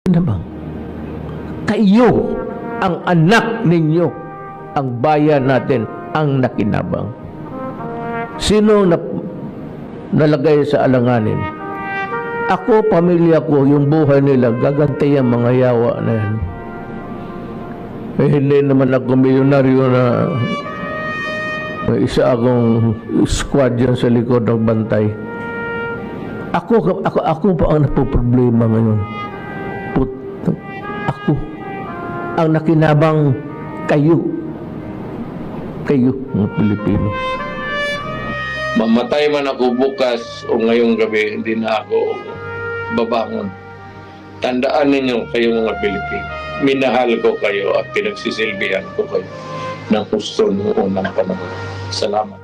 naman. Kayo, ang anak ninyo, ang bayan natin, ang nakinabang. Sino nalagay sa alanganin? Ako, pamilya ko, yung buhay nila, gagantay ang mga yawa na yan. Hindi naman ako milyonaryo na may isa akong squad dyan sa likod ng bantay. Ako pa ang napoproblema ngayon. Ako ang nakinabang, kayo, mga Pilipino. Mamatay man ako bukas o ngayong gabi, hindi na ako babangon. Tandaan ninyo kayo mga Pilipino. Minahal ko kayo at pinagsisilbihan ko kayo ng gusto noong unang panahon. Salamat.